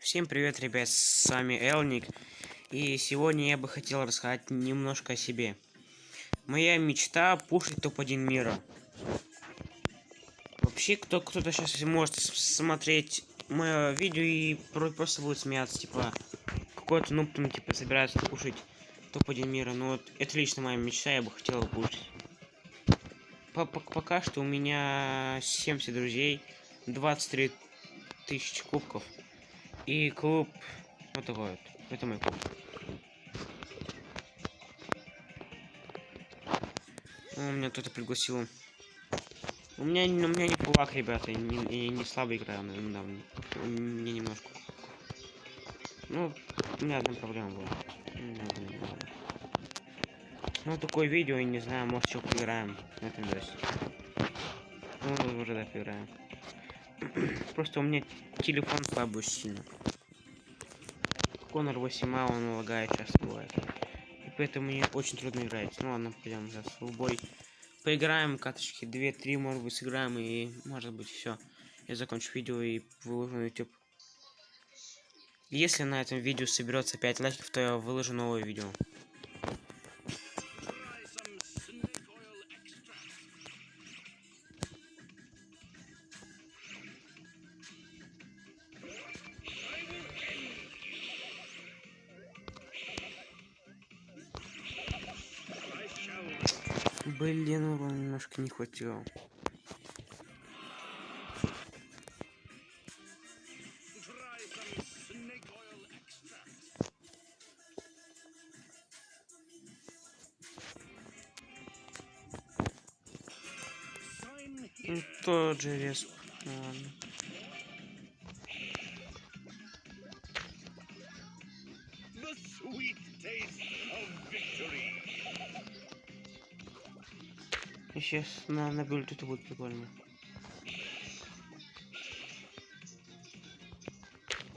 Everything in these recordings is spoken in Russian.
Всем привет, ребят, с вами Элник, и сегодня я бы хотел рассказать немножко о себе. Моя мечта пушить топ-1 мира. Вообще, кто-то сейчас может смотреть мое видео и просто будет смеяться, типа, какой-то нуб там, типа, собирается пушить топ-1 мира. Но вот это лично моя мечта, я бы хотел пушить. Пока что у меня 70 друзей, 23 тысячи кубков и клуб. Вот такой вот. Это мой клуб. Меня кто-то пригласил. У меня не фулак, ребята, я не слабо играю, недавно. Мне немножко. Ну, у меня одна проблема была. Ну, такое видео, я не знаю, может, что поиграем на этом видосе. Ну, уже да, поиграем. Просто у меня телефон слабый очень сильно. Конор 8А, он лагает, часто бывает. И поэтому мне очень трудно играть. Ну ладно, пойдем сейчас в бой. Поиграем, каточки 2-3, может быть, сыграем, и может быть все. Я закончу видео и выложу на YouTube. Если на этом видео соберется 5 лайков, то я выложу новое видео. Блин, урона немножко не хватило. Тот же респ. Ладно. И сейчас на бюльт это будет прикольно.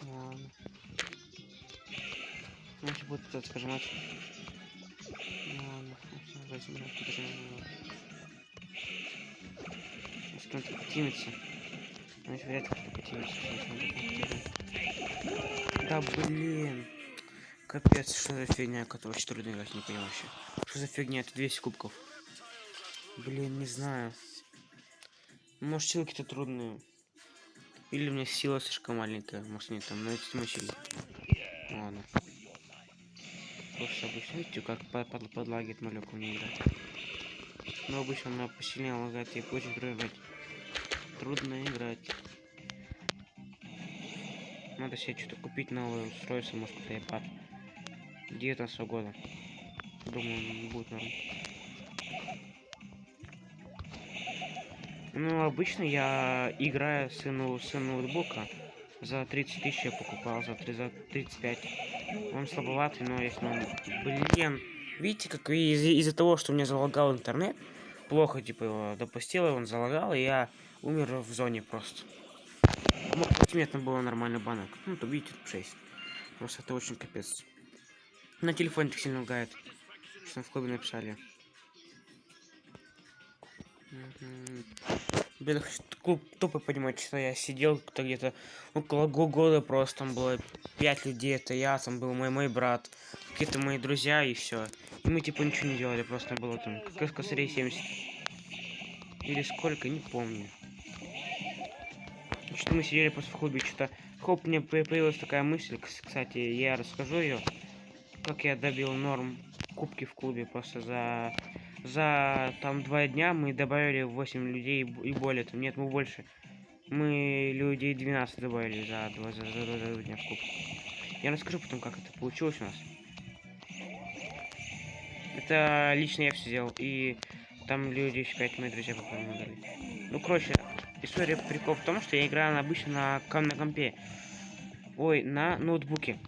Ладно. Значит, будет пытаться пожимать. Ладно, возьмем. С кем-то потимится. Значит, вряд ли кто-то потимится. Да блин. Капец, что за фигня, которую очень трудно играть, не понимаю вообще. Что за фигня, это 200 кубков. Блин, не знаю. Может, силки-то трудные. Или у меня сила слишком маленькая. Может, нет, там, но это мучили. Ладно. Просто обычно, видите, как подлагит малек у меня играть. Но обычно она посильнее лагает, и очень трудно играть. Трудно играть. Надо себе что-то купить новое устройство, может, какой-то iPad. 19 года. Думаю, будет норм. Ну, обычно я играю с ноутбука. За 30 тысяч я покупал, за 35. Он слабоватый, но если он... Блин, видите, как из-за того, что у меня залагал интернет, плохо, типа, его допустил, он залагал, и я умер в зоне просто. Мог пятиметно было нормальный банок. Ну, то видите, 6. Просто это очень капец. На телефоне так сильно лагает. Что в клубе написали. Блин, клуб тупо понимать, что я сидел где-то около года, просто там было 5 людей, это я, там был мой брат, какие-то мои друзья и все. И мы типа ничего не делали, просто было там косарей 70. Или сколько, не помню. Что-то мы сидели просто в клубе, что-то... Хоп, мне появилась такая мысль, кстати, я расскажу ее, как я добил норм кубки в клубе просто за там 2 дня мы добавили 8 людей и более. Там нет, мы больше. Мы людей 12 добавили за 2 дня в куб. Я расскажу потом, как это получилось у нас. Это лично я все сделал. И там люди еще 5 мои друзья помогали. Ну, короче, история прикол в том, что я играю обычно на компе. Ой, на ноутбуке.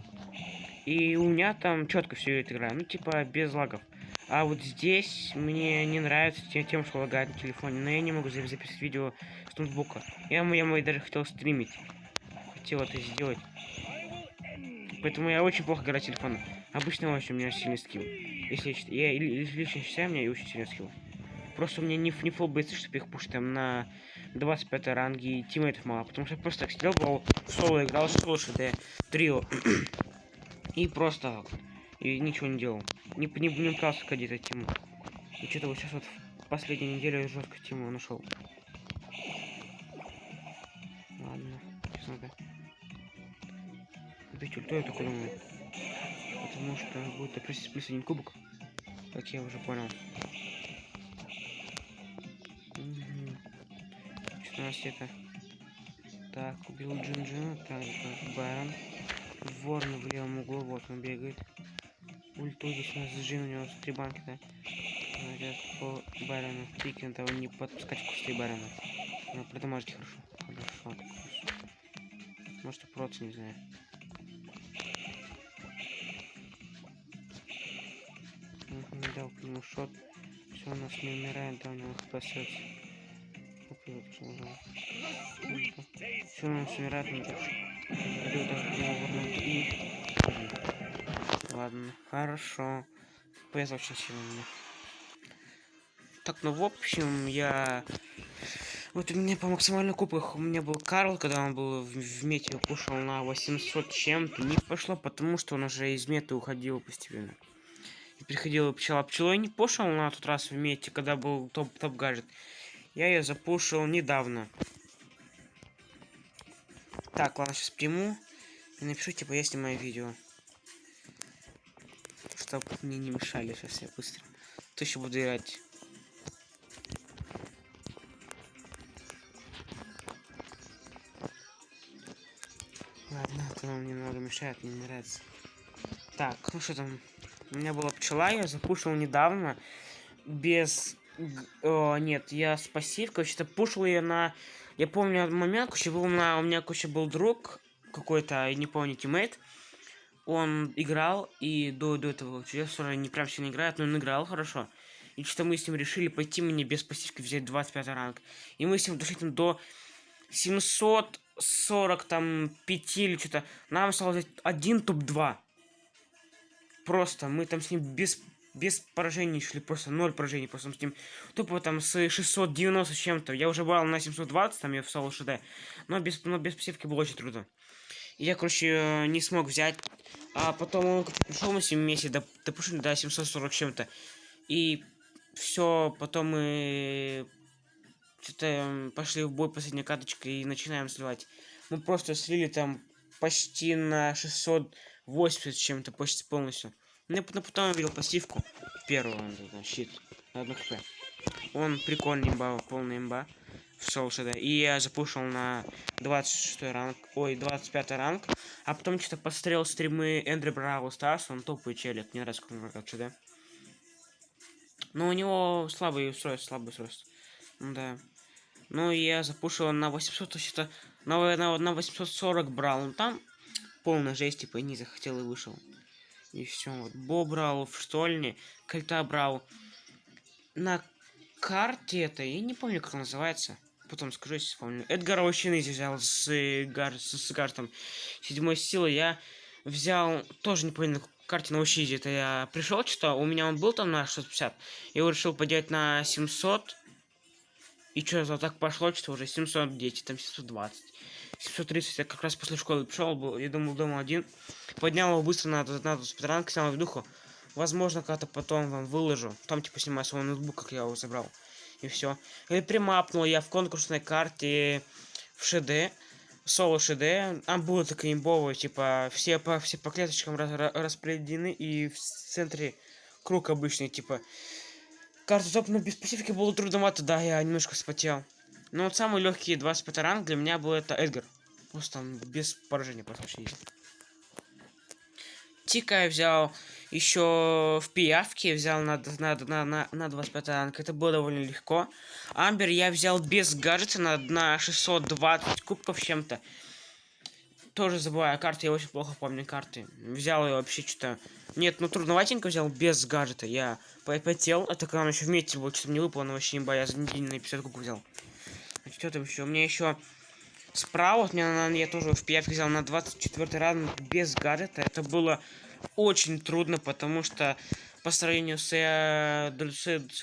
И у меня там четко все это играет. Ну, типа, без лагов. А вот здесь мне не нравится тем, что лагает на телефоне. Но я не могу записать видео с ноутбука. Я мой даже хотел стримить. Хотел это сделать. Поэтому я очень плохо играю телефоном. Обычно очень у меня сильный скилл. Если я лично считаю, у меня очень сильный скилл. Просто у меня не фулл бейсы, чтобы их пушить там на 25 ранг и тиммейтов мало, потому что я просто так сидел, был в соло играл, соло ШД, трио. И просто и ничего не делал. Не пытался ходить тиму. И что-то вот сейчас вот в последнюю неделю жестко тиму нашел. Ладно, сейчас надо. Опять ульту я только думаю. Потому что будет просить плюс 1 кубок. Как я уже понял. 14 это. Так, убил Джинджина. Так, Байрон. Ворон в левом углу, вот он бегает. Ульту здесь у нас Джин, у него 3 банки, да. Сейчас по Байрону. Пикин того не подпускать к кусты Байрона. Но продамажить хорошо. Хорошо. Может и проц, не знаю. Дал к нему шот. Все, у нас не умирает, да, у него хп остается. Все, у нас умирает, он так. И... Ладно, хорошо. ПС очень сильно. Так, ну в общем, я... Вот у меня по максимальным кубках у меня был Карл, когда он был в мете, пушил на 800 чем-то. Не пошло, потому что он уже из меты уходил постепенно. И приходил пчелой не пушил на тот раз в мете, когда был топ-гаджет. Я ее запушил недавно. Так, ладно, сейчас приму. И напишу, типа, я снимаю видео. Чтоб мне не мешали, сейчас я быстро. То еще буду играть. Ладно, это нам немного мешает, мне не нравится. Так, ну что там? У меня была пчела, я запушил недавно. Без... нет, я с пассивкой вообще-то пушил ее на... Я помню момент, короче, был у меня, короче, был друг какой-то, я не помню, тиммейт. Он играл, и до этого чудеса не прям сильно играет, но он играл хорошо. И что-то мы с ним решили пойти мне без пассивки взять 25 ранг. И мы с ним дошли там до 740 там 5 или что-то. Нам осталось один топ-2. Просто мы там с ним без поражений шли, просто 0 поражений, просто с ним тупо там с 690 с чем-то. Я уже брал на 720, там я в соло ШД, но без пассивки было очень трудно. И я, короче, не смог взять. А потом он пришел, мы с ним вместе допушили до 740 с чем-то. И все, потом мы что-то пошли в бой последней каточкой и начинаем сливать. Мы просто слили там почти на 680 с чем-то, почти полностью. Но потом я видел пассивку. Первую, щит на 1 хп. Он прикольный имба, полный имба. В солшеде. И я запушил на 26 ранг. Ой, 25 ранг. А потом что-то посмотрел стримы Эндрю Бравл Старс. Он топовый челик. Мне нравится, как он играет ЧД. Но у него слабый устройство, Да. Ну, я запушил на 800, то есть это на 840 брал. Он там полная жесть, типа, не захотел и вышел. И все. Вот. Бо брал в штольне, кольта брал на карте это, я не помню, как называется. Потом скажу, если вспомню. Эдгар Овощины взял с Гартом 7 силы. Я взял, тоже не помню, на карте на Ущизе. Это я пришел, что у меня он был там на 650. Я его решил поднять на 700. И что-то так пошло, что уже 710, там 720. 730, я как раз после школы пришел, был, я думал, дома один. Поднял его быстро на спидранг, снял в духу. Возможно, когда-то потом вам выложу. Там, типа, снимаю свой ноутбук, как я его забрал. И все. И примапнул я в конкурсной карте в ШД. Соло ШД. Там было такое имбовое, типа, все по клеточкам распределены. И в центре круг обычный, типа. Карту топ, но без специфики было трудновато, да, я немножко вспотел. Но вот самый легкий 25 ранг для меня был это Эдгар. Просто там без поражения просто вообще есть. Тика я взял еще в пиявке, взял на 25 ранг. Это было довольно легко. Амбер я взял без гаджета на 620 кубков с чем-то. Тоже забываю карты, я очень плохо помню карты. Взял ее вообще что-то... Нет, ну трудноватенько взял без гаджета. Я попотел, это когда он еще вместе был, что-то мне выпало, но вообще имба, я за неделю на 50 кубков взял. Что там еще? У меня еще справа, вот я тоже в пиявке взял на 24 ранг без гаджета. Это было очень трудно, потому что по сравнению с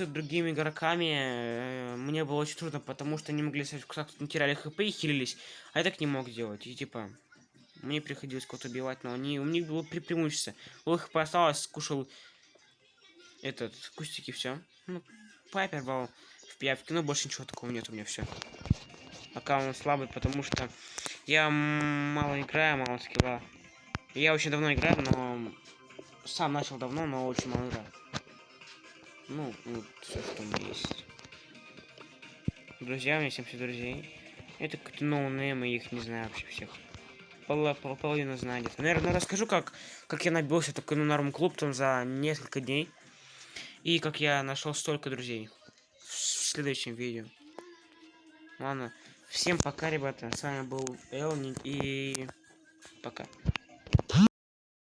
другими игроками, мне было очень трудно, потому что они могли как-то теряли хп и хилились, а я так не мог делать. И типа, мне приходилось кого-то убивать, но у них было преимущество. У их осталось, скушал этот кустики, все. Ну, Пайпер был в пиявке, но больше ничего такого нет у меня, все. Пока он слабый, потому что я мало играю, мало скилла. Я очень давно играю, но сам начал давно, но очень мало играю. Ну, все, что у меня есть. Друзья, у меня 70 друзей. Это какие-то ноунеймы, их не знаю вообще всех. Половина знает. Наверное, расскажу, как я набился такой на норм клуб там за несколько дней. И как я нашел столько друзей. В следующем видео. Ладно. Всем пока, ребята. С вами был Элник и пока.